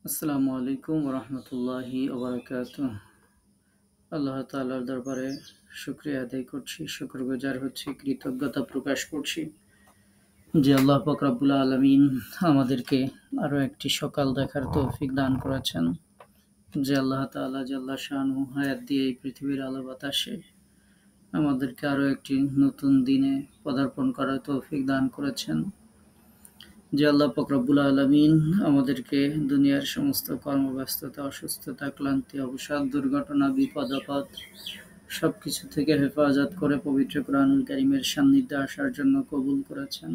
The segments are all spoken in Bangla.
আসসালামু আলাইকুম রহমতুল্লাহি ওবরাকাতুহ। আল্লাহ তাআলার দরবারে শুকরিয়া আদায় করছি, শুকরগুজার হচ্ছি, কৃতজ্ঞতা প্রকাশ করছি যে আল্লাহ পাক রব্বুল আলামিন আমাদেরকে আরো একটি সকাল দেখার তৌফিক দান করেছেন। যে আল্লাহ তাআলা জাল্লা শানহু হায়াত দিয়ে এই পৃথিবীর আলো বাতাসে আমাদেরকে আরো একটি নতুন দিনে পদার্পণ করার তৌফিক দান করেছেন। যে আল্লাহ পাক রব্বুল আলামিন আমাদেরকে দুনিয়ার সমস্ত কর্মব্যস্ততা, অসুস্থতা, ক্লান্তি, অবসাদ, দুর্ঘটনা, বিপদ আপদ সবকিছু থেকে হেফাজত করে পবিত্র কোরআনুল কারীমের সান্নিধ্যে আসার জন্য কবুল করেছেন।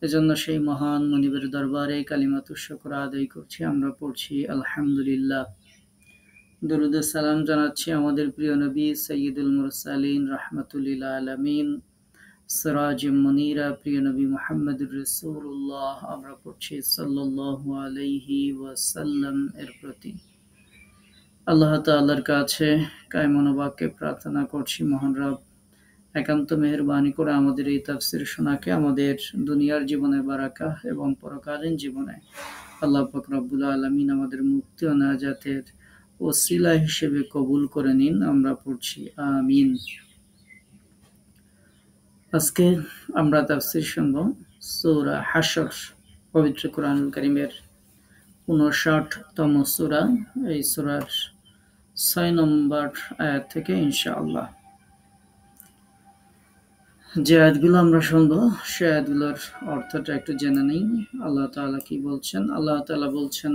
এজন্য সেই মহান মুনিবের দরবারে কালিমাতুশ শুকর আদায় করছি। আমরা পড়ছি আলহামদুলিল্লাহ। দরুদ ও সালাম জানাচ্ছি আমাদের প্রিয় নবী সাইয়্যিদুল মুরসালিন রাহমাতুল লিল আলামিন সিরাজে মুনীরা প্রিয় নবী মুহাম্মদুর রাসূলুল্লাহ আমরা পড়ছি সাল্লাল্লাহু আলাইহি ওয়াসাল্লাম এর প্রতি। আল্লাহ তাআলার কাছে কায়মনোবাক্যে প্রার্থনা করছি, মহান রব একান্ত মেহেরবানি করে আমাদের এই তাফসীর শোনাকে আমাদের দুনিয়ার জীবনে বারাকাহ এবং পরকালীন জীবনে আল্লাহ পাক রব্বুল আলামিন আমাদের মুক্তি ও নাজাতের ওসিলা হিসেবে কবুল করে নিন। আমরা পড়ছি আমিন। আজকে আমরা তাফসীর শুনব সূরা হাশর, পবিত্র কোরআনুল কারীমের ৫৯তম সূরা। এই সূরার ৬ নম্বর আয়াত থেকে ইনশাআল্লাহ। যে আয়াতগুলো আমরা শুনবো সে আয়াতগুলোর অর্থটা একটু জেনে নেই। আল্লাহ তাআলা কি বলছেন? আল্লাহ তাআলা বলছেন,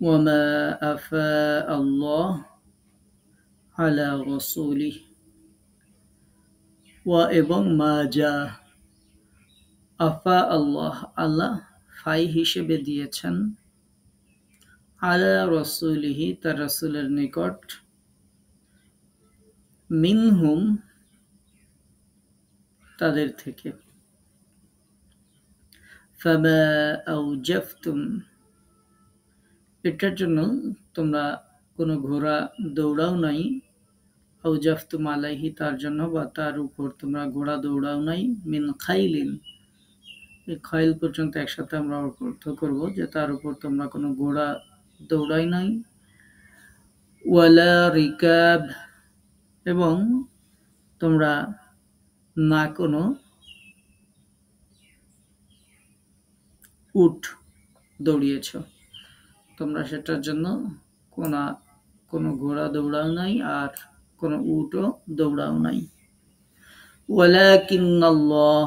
ওয়ামা আফা আল্লাহ আলা রাসূলিহি, ওয়া এবং মা যা আফা আল্লাহ আল্লাহ ফাই হিসেবে দিয়েছেন, আলা রাসূলিহি তার রাসূলের নিকট, মিনহুম তাদের থেকে, ফামা আওজাফতুম এটার জন্য তোমরা কোনো ঘোড়া দৌড়াও নাই, আওজাফতুম আলাইহি তার জন্য বা তার উপর তোমরা ঘোড়া দৌড়াও নাই, মিন খাইলিন এই খাইল পর্যন্ত একসাথে আমরা অর্থ করব যে তার উপর তোমরা কোনো ঘোড়া দৌড়াই নাই, ওয়ালা রিকাব এবং তোমরা না কোনো উট দৌড়িয়েছ, তোমরা সেটার জন্য কোনো ঘোড়া দৌড়াও নাই আর কোনো উটও দৌড়াও নাই। ওয়ালাকিন্নাল্লাহ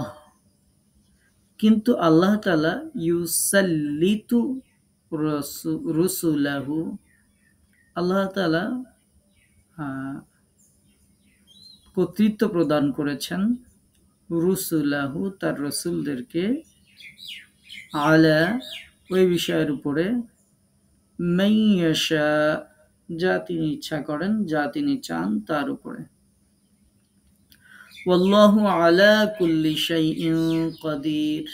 কিন্তু আল্লাহ তাআলা ইউসাল্লিতু রুসুলাহু আল্লাহ তাআলা কর্তৃত্ব প্রদান করেছেন, রুসুলাহু তার রাসূলদেরকে, আলা ওই বিষয়ের উপরে, মাইয়াশা যা তিনি ইচ্ছা করেন, যা তিনি চান তার উপরে। ওয়াল্লাহু আলা কুল্লি শাইইন কাদির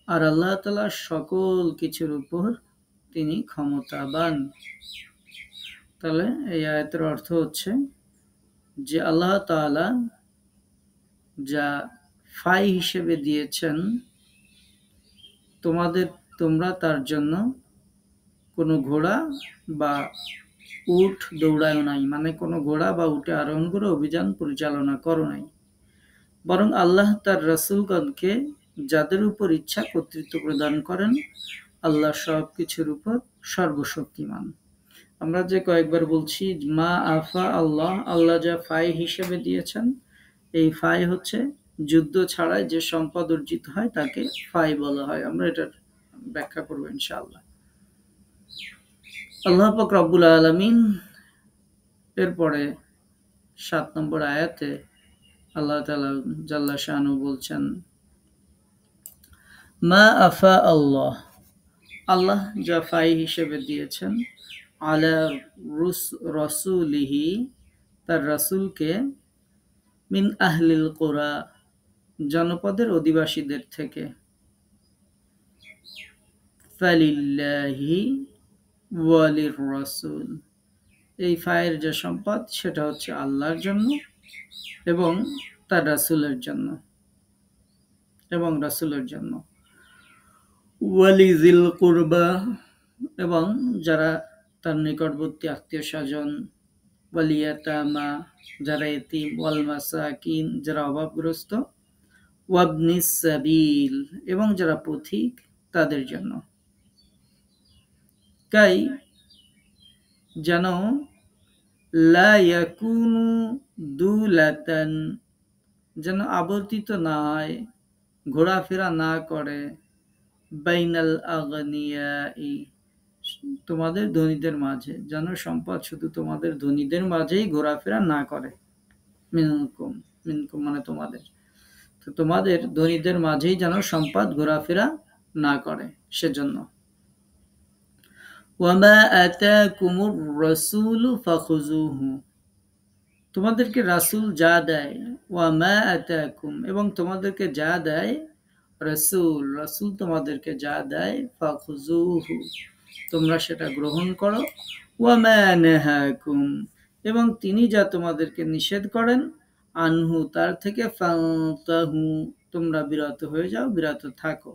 আর আল্লাহ তাআলা সকল কিছুর উপর তিনি ক্ষমতাবান। তাহলে এই আয়াতের অর্থ হচ্ছে যে আল্লাহ তাআলা যা ফাই হিসেবে দিয়েছেন তোমরা তার জন্য কোনো ঘোড়া বা উট দৌড়ায় নাই, মানে কোনো ঘোড়া বা উটে আরোহণ করে অভিযান পরিচালনা করো নাই, বরং আল্লাহ তার রাসূলগণকে যাদের উপর ইচ্ছা কর্তৃত্ব প্রদান করেন। আল্লাহ সব কিছুর উপর সর্বশক্তিমান। আমরা যে কয়েকবার বলছি মা আফা আল্লাহ, আল্লাহ যা ফাই হিসেবে দিয়েছেন, এই ফাই হচ্ছে যুদ্ধ ছাড়াই যে সম্পদ অর্জিত হয় তাকে ফাই বলা হয়। আমরা এটার ব্যাখ্যা করব ইনশাআল্লাহ। আল্লাহ পাক রব্বুল আলামিন এরপরে ৭ নম্বর আয়াতে আল্লাহ তাআলা জাল্লা শানহু বলছেন, মা আফা আল্লাহ আল্লাহ যা ফাই হিসেবে দিয়েছেন, আলা রাসূলিহি তার রাসূলকে, মিন আহলিল কুরা জনপদের অধিবাসীদের থেকে, ফালিল্লাহি ওয়ালির রাসূল এই ফায়ের যে সম্পদ সেটা হচ্ছে আল্লাহর জন্য এবং তার রাসূলের জন্য এবং রাসূলের জন্য। ওয়ালিযিল কুরবা, এবং যারা তার নিকটবর্তী আত্মীয় স্বজন, ওয়াল ইয়াতামা যারা এতিম, ওয়াল মাসাকিন যারা অভাবগ্রস্ত, ওয়াবনিস সাবিল এবং যারা পথিক তাদের জন্য। কাই যেন লা ইয়াকুনু দুলাতান, যেন আবর্তিত না হয়, ঘোরাফেরা না করে, বাইনাল আগনিয়াই তোমাদের ধনীদের মাঝে, যেন সম্পদ শুধু তোমাদের ধনীদের মাঝেই ঘোরাফেরা না করে। মিনকুম, মিনকুম মানে তোমাদের, তো তোমাদের ধনীদের মাঝেই যেন সম্পদ ঘোরাফেরা না করে, সেজন্য। ওয়ামা আতাকুমুর রাসূলু ফাখুযুহু, তোমাদেরকে রাসূল যা দেয়, ওয়ামা আতাকুম এবং তোমাদেরকে যা দেয়, রাসূল রাসূল তোমাদেরকে যা দেয়, ফাখুযুহু তোমরা সেটা গ্রহণ করো, ওয়ামা নাহাকুম এবং তিনি যা তোমাদেরকে নিষেধ করেন, আনহু তার থেকে, ফান্তাহু তোমরা বিরত হয়ে যাও, বিরত থাকো।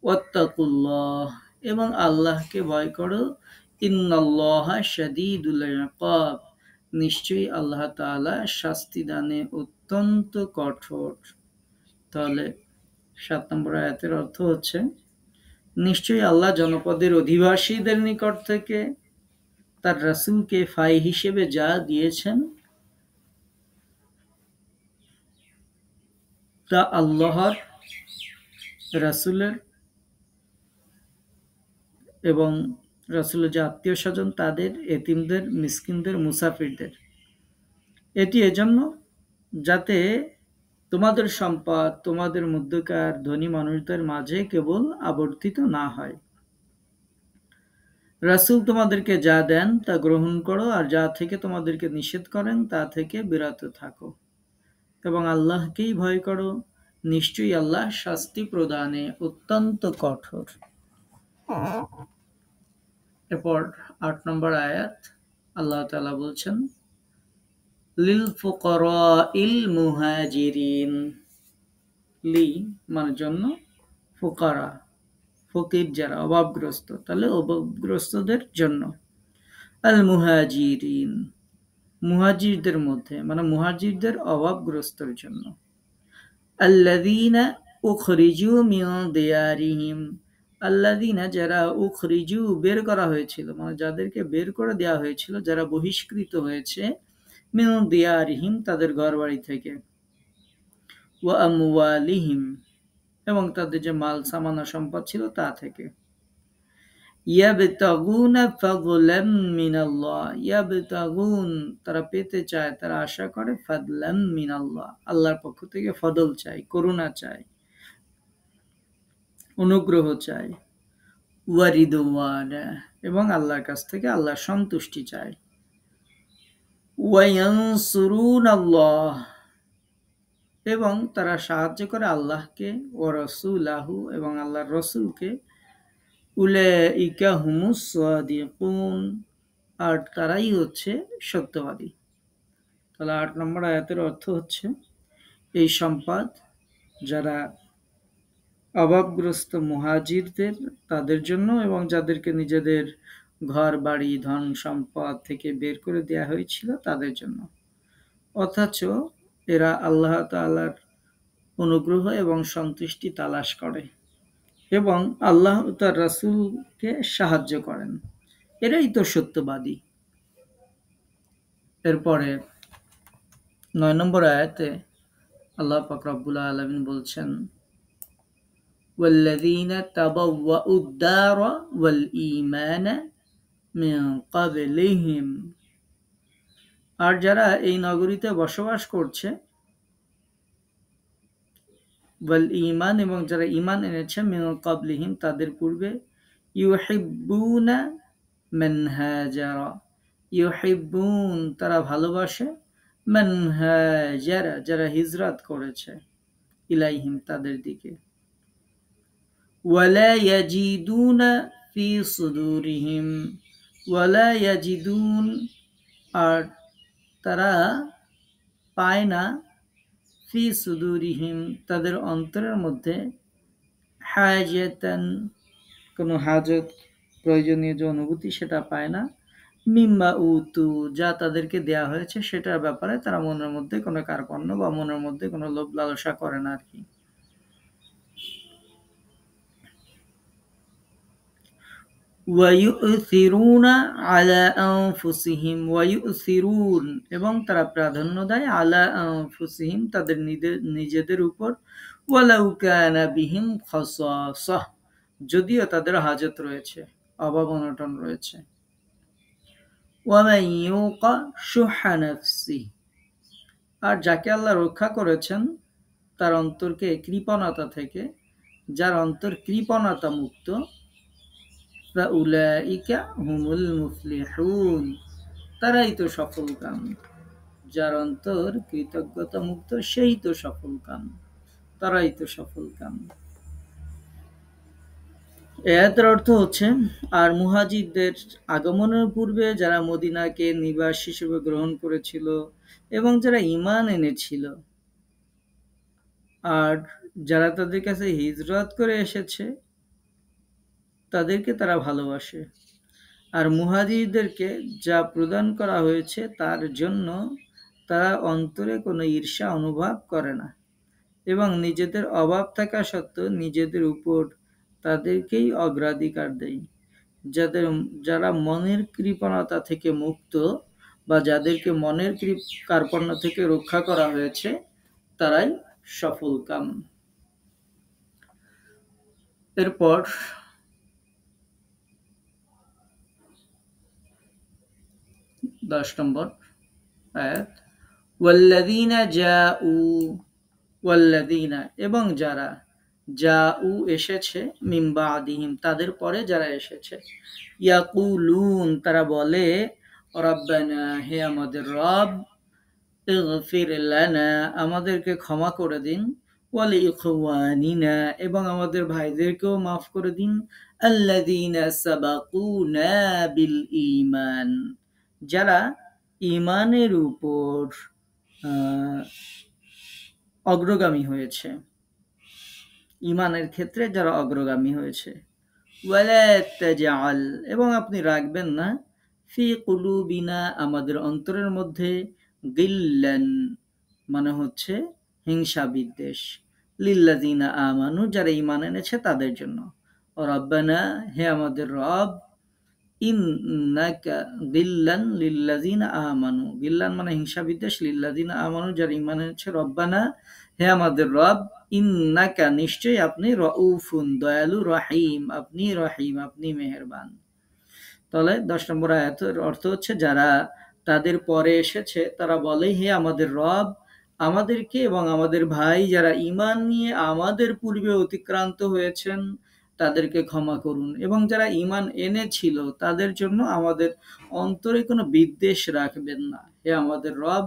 ওয়াত্তাকুল্লাহ এবং আল্লাহকে ভয় করো, ইন্নাল্লাহা শাদীদুল ইকাব নিশ্চয়ই আল্লাহ তাআলা শাস্তি দানে অত্যন্ত কঠোর। তাহলে 7 নম্বর আয়াতের অর্থ হচ্ছে, নিশ্চয়ই আল্লাহ জনপদের অধিবাসীদের নিকট থেকে তার রাসূলকে ফাই হিসেবে যা দিয়েছেন তা আল্লাহর, রাসূলের এবং রাসূলের যে আত্মীয় স্বজন তাদের, এতিমদের, মিসকিনদের, মুসাফিরদের। এটি এজন্য যাতে তোমাদের সম্পদ তোমাদের মধ্যকার ধনী মানুষদের মাঝে কেবল আবর্তিত না হয়। রাসূল তোমাদেরকে যা দেন তা গ্রহণ করো, আর যা থেকে তোমাদেরকে নিষেধ করেন তা থেকে বিরত থাকো, এবং আল্লাহকেই ভয় করো, নিশ্চয়ই আল্লাহ শাস্তি প্রদানে অত্যন্ত কঠোর। এরপর 8 নম্বর আয়াত, আল্লাহ তাআলা বলছেন, লিল ফুকারাইল মুহাজিরিন, লি মানে জন্য, ফুকারা ফকির যারা অভাবগ্রস্ত, তাহলে অভাবগ্রস্তদের জন্য, আল মুহাজিরিন মুহাজিরদের মধ্যে মানে মুহাজিরদের অভাবগ্রস্তর জন্য, আল্লাযীনা উখরিজু মিন দিয়ারিহিম, আল্লাযীনা যারা, উখরিজু বের করা হয়েছিল মানে যাদেরকে বের করে দেওয়া হয়েছিল, যারা বহিষ্কৃত হয়েছে, মিন দিয়ারিহিম তাদের ঘরবাড়ি থেকে, ওয়া আমওয়ালিহিম এবং তাদের যে মাল সামানা সম্পদ ছিল তা থেকে, ইয়াবতাগুনা ফাদলাম মিনাল্লাহ, ইয়াবতাগুন তারা পেতে চায়, তারা আশা করে, ফাদলাম মিনাল্লাহ আল্লাহর পক্ষ থেকে ফদল চায়, করুণা চায়, অনুগ্রহ চায়, ওয়ারিদওয়ানা এবং আল্লাহর কাছ থেকে আল্লাহর সন্তুষ্টি চায়, ওয়ায়ানসুরুনাল্লাহ এবং তারা সাহায্য করে আল্লাহকে, ওয়া রাসূলাহু এবং আল্লাহর রাসূলকে, উলাইকা হুমুস সাদিকুন আর তারাই হচ্ছে সত্যবাদী। তাহলে 8 নম্বর আয়াতের অর্থ হচ্ছে, এই সম্পদ যারা অভাবগ্রস্ত মুহাজিরদের তাদের জন্য, এবং যাদেরকে নিজেদের ঘর বাড়ি ধন সম্পদ থেকে বের করে দেওয়া হয়েছিল তাদের জন্য, অথচ এরা আল্লাহ তাআলার অনুগ্রহ এবং সন্তুষ্টি তালাশ করে এবং আল্লাহ তার রাসূলকে সাহায্য করেন, এরাই তো সত্যবাদী। এরপরে 9 নম্বর আয়াতে আল্লাহ পাক রব্বুল আলামিন বলছেন, ওয়াল্লাযীনা তাবাওয়াউদ দারা ওয়াল ঈমানা মিন ক্বাবলিহিম, আর যারা এই নগরীতে বসবাস করছে, ওয়াল ঈমান এবং যারা ঈমান এনেছে, মিন ক্বাবলিহিম তাদের পূর্বে, ইউহিব্বুনা মান হাজারা, ইউহিব্বুন তারা ভালোবাসে, মান হাজারা যারা হিজরত করেছে, ইলাইহিম তাদের দিকে, ওয়ালা ইয়াজিদুনা ফি সুদুরিহিম, ওয়ালা ইয়াজিদুন আর তারা পায় না, ফি সুদুরিহিম তাদের অন্তরের মধ্যে, হাজাতান, কোনো হাজত, প্রয়োজনীয় যে অনুভূতি সেটা পায় না, মিম্মা উতু, যা তাদেরকে দেয়া হয়েছে সেটার ব্যাপারে তারা মনের মধ্যে কোনো কার্পণ্য বা মনের মধ্যে কোনো লোভ লালসা করে না আর কি। ওয়ায়ুসিরুনা আলা আনফুসিহিম, ওয়ায়ুসিরুন, এবং তারা প্রাধান্য দেয় আলা আনফুসিহিম, তাদের নিজেদের উপর, ওয়ালাউ কানা বিহিম খাসাসাহ, যদিও তাদের হাজত রয়েছে, অভাব অনটন রয়েছে। ওয়ামান ইউকা শুহা নাফসিহি, আর যাকে আল্লাহ রক্ষা করেছেন তার অন্তরকে কৃপণতা থেকে, যার অন্তর কৃপণতা মুক্ত, ফাউলাইকা হুমুল মুফলিহুন, তারাই তো সফলকাম। যার অন্তর কৃতজ্ঞতা মুক্ত সেই তো সফলকাম, তারাই তো সফলকাম। এর অর্থ হচ্ছে, আর মুহাজিরদের আগমনের পূর্বে যারা মদিনাকে নিবাস হিসেবে গ্রহণ করেছিল এবং যারা ঈমান এনেছিল, আর যারা তাদের কাছে হিজরত করে এসেছে তাদেরকে তারা ভালোবাসে। আর মুহাজিরদেরকে যা প্রদান করা হয়েছে তার জন্য তারা অন্তরে কোনো ঈর্ষা অনুভব করে না এবং নিজেদের অভাব থাকা সত্ত্বেও নিজেদের উপর তাদেরকেই অগ্রাধিকার দেয়। যারা মনের কৃপণতা থেকে মুক্ত বা যাদেরকে মনের কার্পণ্য থেকে রক্ষা করা হয়েছে তারাই সফলকাম। এরপর 10 নম্বর আয়াত, ওয়াল্লাযীনা জাউ, ওয়াল্লাযীনা, এবং যারা, জাউ এসেছে, মিন বাদিহিম, তাদের পরে যারা এসেছে, ইয়াকুলুন, তারা বলে, রাব্বানা, হে আমাদের রব, ইগফির লানা, আমাদেরকে ক্ষমা করে দিন, ওয়ালি ইখওয়ানিনা, এবং আমাদের ভাইদেরকেও মাফ করে দিন, আল্লাযীনা সাবাকুনা বিল ঈমান, যারা ঈমানের উপর অগ্রগামী হয়েছে, ঈমানের ক্ষেত্রে যারা অগ্রগামী হয়েছে। ওয়ালা তাজআল, এবং আপনি রাখবেন না, ফি কুলুবিনা, আমাদের অন্তরের মধ্যে, গিল্লান, মানে হচ্ছে হিংসা বিদ্বেষ, লিল্লাযিনা আমানু, যারা ঈমান এনেছে তাদের জন্য, রাব্বানা, হে আমাদের রব, ইন্নাকা, গিল্লান লিল্লাযিনা আমানু, গিল্লান মানে হিংসা বিদ্বেষ, লিল্লাযিনা আমানু, যারা ঈমান এনেছে, রব্বানা, হে আমাদের রব, ইন্নাকা, নিশ্চয়ই আপনি, রউফুন, দয়ালু, রহিম, আপনি রহিম, আপনি মেহেরবান। তাহলে 10 নম্বর আয়াতের অর্থ হচ্ছে, যারা তাদের পরে এসেছে তারা বলে, হে আমাদের রব, আমাদেরকে এবং আমাদের ভাই যারা ঈমান নিয়ে আমাদের পূর্বে অতিক্রান্ত হয়েছেন তাদেরকে ক্ষমা করুন, এবং যারা ঈমান এনেছিল তাদের জন্য আমাদের অন্তরে কোনো বিদ্বেষ রাখবেন না, হে আমাদের রব,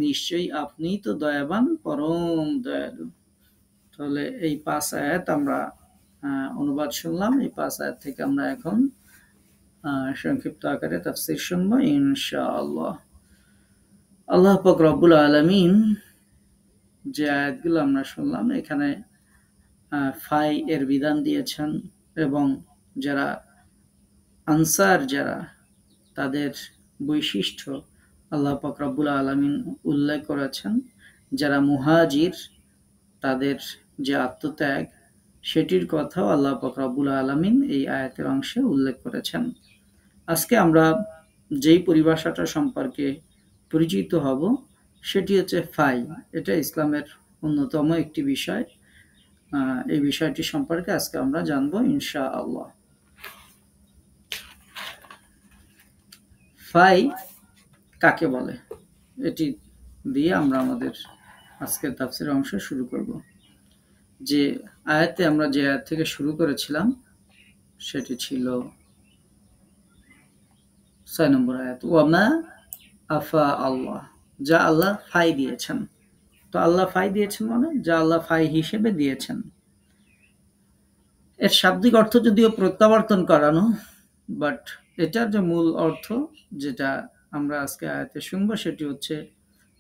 নিশ্চয়ই আপনি তো দয়াবান, পরম দয়ালু। তাহলে এই 5 আয়াত আমরা অনুবাদ শুনলাম। এই 5 আয়াত থেকে আমরা এখন সংক্ষিপ্ত আকারে তাফসীর শুনবো ইনশাআল্লাহ। আল্লাহ পাক রব্বুল আলামিন যে আয়াতগুলো আমরা শুনলাম এখানে ফাই এর বিধান দিয়েছেন এবং যারা আনসার, যারা তাদের বৈশিষ্ট্য আল্লাহ পাক রব্বুল আলামিন উল্লেখ করেছেন, যারা মুহাজির তাদের যে আত্মত্যাগ সেটির কথাও আল্লাহ পাক রব্বুল আলামিন এই আয়াতের অংশে উল্লেখ করেছেন। আজকে আমরা যেই পরিভাষাটা সম্পর্কে পরিচিত হব সেটি হচ্ছে ফাই। এটা ইসলামের অন্যতম একটি বিষয়। এই বিষয়টি সম্পর্কে আজকে আমরা জানবো ইনশাআল্লাহ। ফাই কাকে বলে এটি দিয়ে আমরা আমাদের আজকের তাফসীরের অংশ শুরু করব। যে আয়াতে আমরা যে আয়াত থেকে শুরু করেছিলাম সেটি ছিল 6 নম্বর আয়াত, ওয়ামা আফা আল্লাহ, যা আল্লাহ ফাই দিয়েছেন। তো আল্লাহ ফাই দিয়েছেন মানে যা আল্লাহ ফাই হিসেবে দিয়েছেন। এর শাব্দিক অর্থ যদিও প্রত্যাবর্তন করানো, বাট এটার যে মূল অর্থ যেটা আমরা আজকে আয়াতে শুনবো সেটি হচ্ছে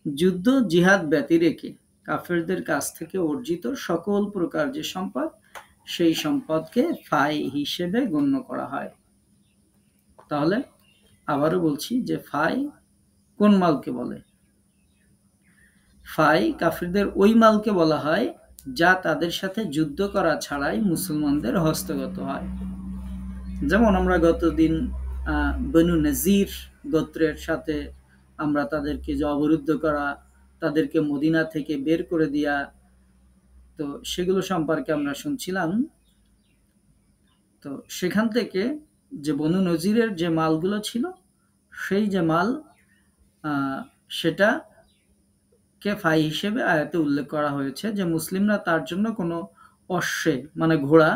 যুদ্ধ জিহাদ ব্যতিরেকে কাফেরদের কাছ থেকে অর্জিত সকল প্রকার যে সম্পদ সেই সম্পদকে ফাই হিসেবে গণ্য করা হয়। তাহলে আবারও বলছি যে ফাই কোন মালকে বলে? ফাই কাফিরদের ওই মালকে বলা হয় যা তাদের সাথে যুদ্ধ করা ছাড়াই মুসলমানদের হস্তগত হয়। যেমন আমরা গতদিন বনু নজির গোত্রের সাথে আমরা তাদেরকে যে অবরুদ্ধ করা, তাদেরকে মদিনা থেকে বের করে দেয়া, তো সেগুলো সম্পর্কে আমরা শুনছিলাম। তো সেখান থেকে যে বনু নজিরের যে মালগুলো ছিল, সেই যে মাল সেটাকে ফাই হিসেবে আয়াতে উল্লেখ করা হয়েছে যে মুসলিমরা তার জন্য কোনো অশ্বে মানে ঘোড়া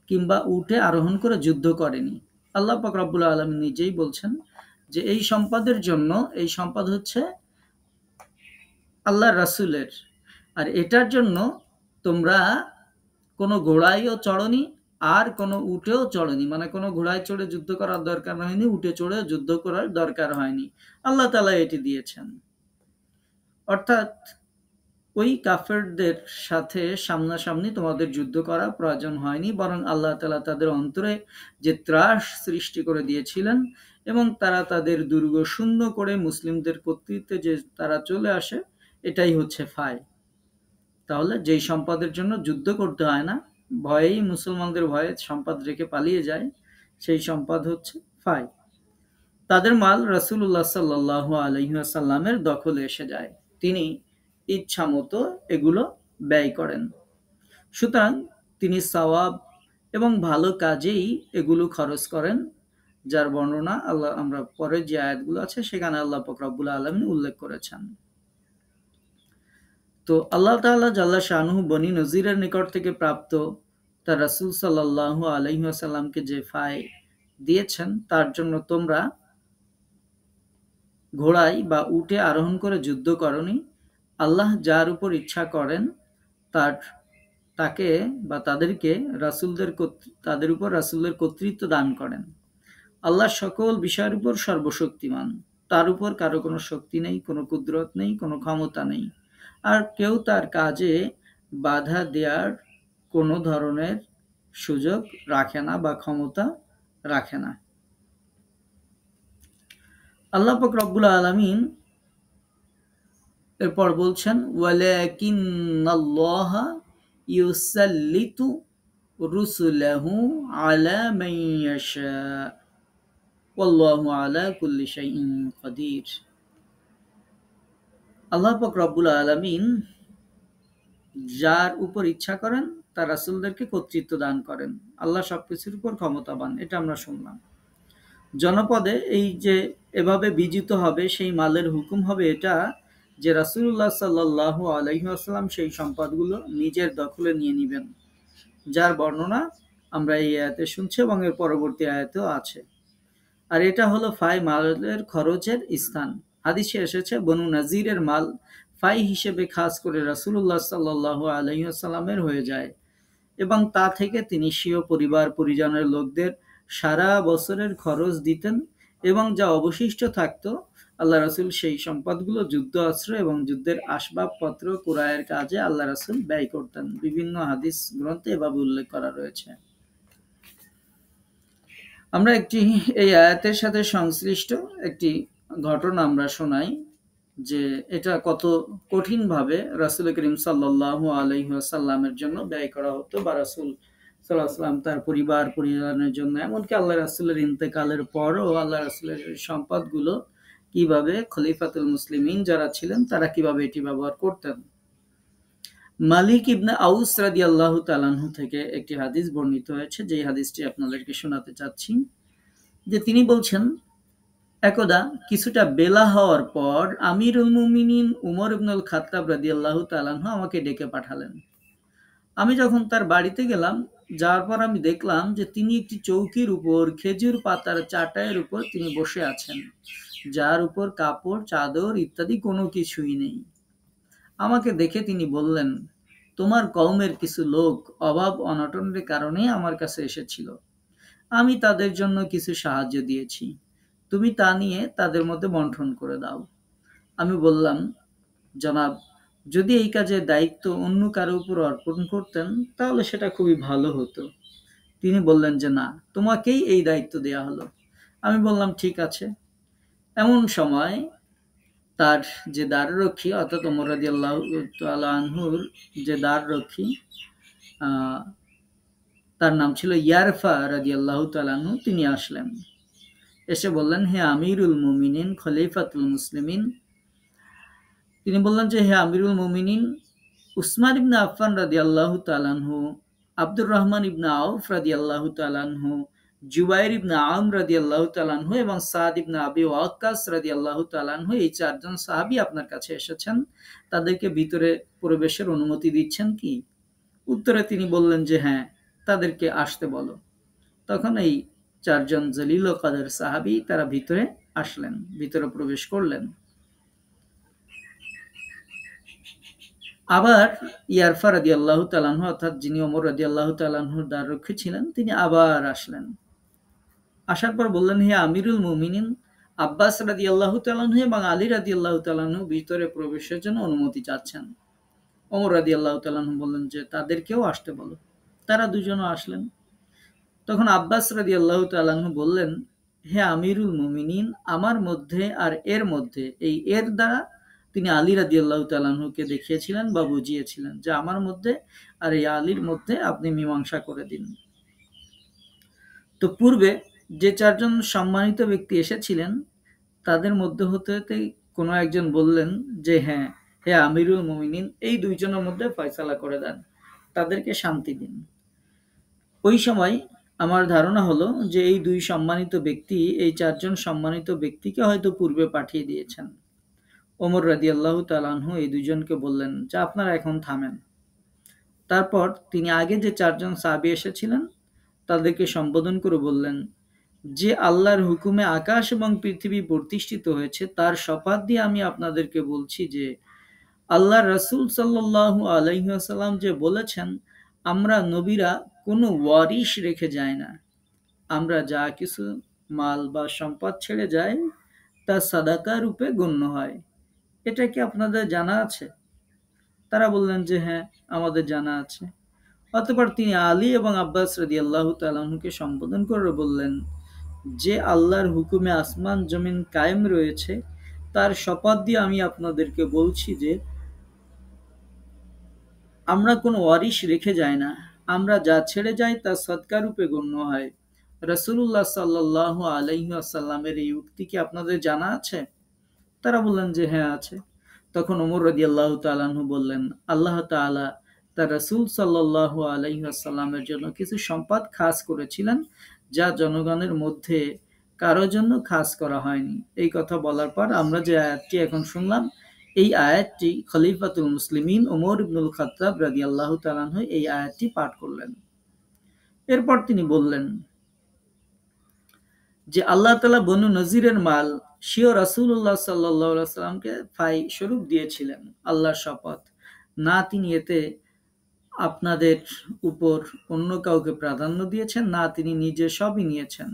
কিংবা উটে আরোহণ করে যুদ্ধ করেনি। আল্লাহ পাক রব্বুল আলামিন নিজেই বলছেন যে এই সম্পদের জন্য, এই সম্পদ হচ্ছে আল্লাহ রাসূলের, আর এটার জন্য তোমরা কোনো ঘোড়ায়ও চড়নি আর কোনো উটেও চড়নি, মানে কোনো ঘোড়ায় চড়ে যুদ্ধ করার দরকার হয়নি, উটে চড়ে যুদ্ধ করার দরকার হয়নি। আল্লাহ তাআলা এটি দিয়েছেন। অর্থাৎ ওই কাফেরদের সাথে সামনাসামনি তোমাদের যুদ্ধ করা প্রয়োজন হয়নি, বরং আল্লাহ তাআলা তাদের অন্তরে যে ত্রাস সৃষ্টি করে দিয়েছিলেন এবং তারা তাদের দুর্গ শূন্য করে মুসলিমদের কর্তৃত্বে যে তারা চলে আসে, এটাই হচ্ছে ফাই। তাহলে যেই সম্পদের জন্য যুদ্ধ করতে হয় না, ভয়েই মুসলমানদের ভয়ে সম্পদ রেখে পালিয়ে যায়, সেই সম্পদ হচ্ছে ফাই। তাদের মাল রাসূলুল্লাহ সাল্লাল্লাহু আলাইহি ওয়াসাল্লামের দখলে এসে যায়, তিনি ইচ্ছা মতো এগুলো ব্যয় করেন। সুতরাং তিনি সওয়াব এবং ভালো কাজেই এগুলো খরচ করেন, যার বর্ণনা আমরা পরে যে আয়াতগুলো আছে সেখানে আল্লাহ পাক রব্বুল আলামিন উল্লেখ করেছেন। তো আল্লাহ তাআলা জাল্লা শানুহু বনি নজিরের নিকট থেকে প্রাপ্ত তার রাসূল সাল্লাল্লাহু আলাইহি ওয়াসাল্লামকে যে ফাই দিয়েছেন, তার জন্য তোমরা ঘোড়ায় বা উটে আরোহণ করে যুদ্ধ করনি। আল্লাহ যার উপর ইচ্ছা করেন তাকে বা তাদেরকে তাদের উপর রাসূলদের কর্তৃত্ব দান করেন। আল্লাহ সকল বিষয়ের উপর সর্বশক্তিমান, তার উপর কারো কোনো শক্তি নেই, কোনো কুদরত নেই, কোনো ক্ষমতা নেই, আর কেউ তার কাজে বাধা দেওয়ার কোনো ধরনের সুযোগ রাখে না বা ক্ষমতা রাখে না। আল্লাহ পাক রব্বুল আলামিন এরপর বলছেন, ওয়ালাকিন্নাল্লাহা ইউসাল্লিতু রুসুলাহু আলা মান ইয়াশা ওয়াল্লাহু আলা কুল্লি শাইইন কাদির। আল্লাহ পাক রব্বুল আলামিন যার উপর ইচ্ছা করেন তার রাসূলদেরকে কর্তৃত্ব দান করেন। আল্লাহ সবকিছুর উপর ক্ষমতাবান, এটা আমরা শুনলাম। জনপদে এই যে এভাবে বিজিত হবে সেই মালের হুকুম হবে এটা যে রাসূলুল্লাহ সাল্লাল্লাহু আলাইহি ওয়াসাল্লাম সেই সম্পদগুলো নিজের দখলে নিয়ে নেবেন, যার বর্ণনা আমরা এই আয়াতে শুনছি এবং এর পরবর্তী আয়াতেও আছে। আর এটা হলো ফাই মালের খরচের স্থান। হাদিসে এসেছে বনু নাজিরের মাল ফাই হিসেবে খাস করে রাসূলুল্লাহ সাল্লাল্লাহু আলাইহি ওয়াসাল্লামের হয়ে যায় এবং তা থেকে তিনি স্বীয় পরিবার পরিজনের লোকদের সারা বছরের খরচ দিতেন এবং যা অবশিষ্ট থাকত আল্লাহ রাসূল সেই সম্পদগুলো যুদ্ধ অস্ত্র এবং যুদ্ধের আসবাবপত্র ক্রয়ের কাজে আল্লাহ রাসূল ব্যয় করতেন। বিভিন্ন হাদিস গ্রন্থে এভাবে উল্লেখ করা রয়েছে। আমরা এই আয়াতের সাথে সংশ্লিষ্ট একটি ঘটনা আমরা শোনাই যে এটা কত কঠিনভাবে রাসূল করিম সাল্লাল্লাহু আলাইহি ওয়াসাল্লামের জন্য ব্যয় করা হতো, বা রাসূল সাল্লাল্লাহু আলাইহি ওয়াসাল্লাম তার পরিবার পরিজনের জন্য, এমনকি আল্লাহ রাসূলের ইন্তেকালের পরও আল্লাহ রাসূলের সম্পদগুলো কিভাবে খলিফাতুল মুসলিমিন যারা ছিলেন তারা কিভাবে এটি ব্যবহার করতেন। মালিক ইবনে আউস রাদিয়াল্লাহু তাআলা আনহু থেকে একটি হাদিস বর্ণিত হয়েছে, যে হাদিসটি আপনাদেরকে শোনাতে চাচ্ছি। যে তিনি বলছেন, একদা কিছুটা বেলা হওয়ার পর আমিরুল মুমিনিন উমর ইবনুল খাত্তাব রাদিয়াল্লাহু তাআলা আনহু আমাকে ডেকে পাঠালেন। আমি যখন তার বাড়িতে গেলাম, যাওয়ার পর আমি দেখলাম যে তিনি একটি চৌকির উপর খেজুর পাতার চাটাইয়ের উপর তিনি বসে আছেন, যার উপর কাপড় চাদর ইত্যাদি কোনো কিছুই নেই। আমাকে দেখে তিনি বললেন, তোমার কওমের কিছু লোক অভাব অনটনের কারণে আমার কাছে এসেছিল, আমি তাদের জন্য কিছু সাহায্য দিয়েছি, তুমি তা নিয়ে তাদের মধ্যে বন্টন করে দাও। আমি বললাম, জনাব, যদি এই কাজের দায়িত্ব অন্য কারো উপর অর্পণ করতেন তাহলে সেটা খুবই ভালো হতো। তিনি বললেন যে না, তোমাকেই এই দায়িত্ব দেয়া হলো। আমি বললাম ঠিক আছে। এমন সময় তার যে দ্বাররক্ষী অর্থাৎ ওমর রাদিয়াল্লাহু তাআলা আনহুর যে দ্বাররক্ষী, আহ, তার নাম ছিল ইয়ারফা রাদিয়াল্লাহু তাআলা আনহু, তিনি আসলেন। এসে বললেন, হে আমিরুল মুমিনিন খলিফাতুল মুসলিমিন, তিনি বললেন যে হে আমিরুল মুমিনিন উসমান ইবনে আফফান রাদিয়াল্লাহু তাআলা আনহু, আব্দুর রহমান ইবনে আউফ রাদিয়াল্লাহু তাআলা আনহু, জুবাইর ইবনে আমর রাদিয়াল্লাহু তাআলা আনহু এবং সাদ ইবনে আবি ওয়াক্কাস রাদিয়াল্লাহু তাআলা আনহু, এই চারজন সাহাবী আপনার কাছে এসেছেন। তাদেরকে ভিতরে প্রবেশের অনুমতি দিচ্ছেন কি? উত্তরে তিনি বললেন যে হ্যাঁ, তাদেরকে আসতে বলো। তখন এই চারজন জলিল ও কাদের সাহাবী তারা ভিতরে আসলেন, ভিতরে প্রবেশ করলেন। আবার ইয়ারফা রাদিয়াল্লাহু তাআলা আনহু অর্থাৎ যিনি ওমর রাদিয়াল্লাহু তাআলা আনহুর দ্বাররক্ষী ছিলেন, তিনি আবার আসলেন। আসার পর বললেন, হে আমিরুল মুমিনিন, আব্বাস রাদিয়াল্লাহু তাআলা আনহু এবং আলী রাদিয়াল্লাহু তাআলা আনহু ভিতরে প্রবেশের জন্য অনুমতি চাচ্ছেন। ওমর রাদিয়াল্লাহু তাআলা আনহু বললেন যে তাদেরকেও আসতে বলো। তারা দুজনও আসলেন। তখন আব্বাস রাদিয়াল্লাহু তাআলা আনহু বললেন, হে আমিরুল মুমিনিন, আমার মধ্যে আর এর মধ্যে, এই এর দ্বারা তিনি আলী রাদিয়াল্লাহু তাআলা আনহুকে দেখিয়েছিলেন বা বুঝিয়েছিলেন যে আমার মধ্যে আর এই আলীর মধ্যে আপনি মীমাংসা করে দিন। তো পূর্বে যে চারজন সম্মানিত ব্যক্তি এসেছিলেন তাদের মধ্যে হতে হতে কোনো একজন বললেন যে হ্যাঁ, হে আমিরুল মুমিনিন, এই দুইজনের মধ্যে ফয়সালা করে দেন, তাদেরকে শান্তি দিন। ওই সময় আমার ধারণা হলো যে এই দুই সম্মানিত ব্যক্তি এই চারজন সম্মানিত ব্যক্তিকে হয়তো পূর্বে পাঠিয়ে দিয়েছেন। ওমর রাদিয়াল্লাহু তাআলা আনহু এই দুইজনকে বললেন যে আপনারা এখন থামেন। তারপর তিনি আগে যে চারজন সাহাবী এসেছিলেন তাদেরকে সম্বোধন করে বললেন, যে আল্লাহর হুকুমে আকাশ এবং পৃথিবী প্রতিষ্ঠিত হয়েছে তার শপথ দিয়ে আমি আপনাদেরকে বলছি যে আল্লাহ রাসূল সাল্লাল্লাহু আলাইহি ওয়াসাল্লাম যে বলেছেন, আমরা নবীরা কোনো ওয়ারিশ রেখে যায় না। আমরা যা কিছু মাল বা সম্পদ ছেড়ে যাই তা সাদাকা রূপে গণ্য হয়। এটা কি আপনাদের জানা আছে? তারা বললেন যে হ্যাঁ, আমাদের জানা আছে। অতঃপর তিনি আলী এবং আব্বাস রাদিয়াল্লাহু তাআলা আনহুকে সম্বোধন করে বললেন, যে আল্লাহর হুকুমে আসমান জমিন কায়েম রয়েছে তার শপথ দিয়ে আমি আপনাদেরকে বলছি যে আমরা কোনো ওয়ারিশ রেখে যাই না। আমরা যা ছেড়ে যাই তা সদকা রূপে গণ্য হয়। রাসূলুল্লাহ সাল্লাল্লাহু আলাইহি ওয়াসাল্লামের এই উক্তি কি আপনাদের জানা আছে? তারা বললেন যে হ্যাঁ আছে। তখন ওমর রাদিয়াল্লাহু তাআলা আনহু বললেন, আল্লাহ তাআলা তার রাসূল সাল্লাল্লাহু আলাইহি ওয়াসাল্লামের জন্য কিছু সম্পদ খাস করেছিলেন যা জনগণের মধ্যে কারো জন্য খাস করা হয়নি। এই কথা বলার পর আমরা যে আয়াতটি এখন শুনলাম, এই আয়াতটি খলিফাতুল মুসলিমিন ওমর ইবনুল খাত্তাব রাদিয়াল্লাহু তাআলা আনহু এই আয়াতটি পাঠ করলেন। এরপর তিনি বললেন যে আল্লাহ তাআলা বনু নজিরের মাল স্বীয় রাসূলুল্লাহ সাল্লাল্লাহু আলাইহি ওয়াসাল্লামকে ফাই স্বরূপ দিয়েছিলেন। আল্লাহর শপথ, না তিনি এতে আপনাদের উপর অন্য কাউকে প্রাধান্য দিয়েছেন, না তিনি নিজে সবই নিয়েছেন।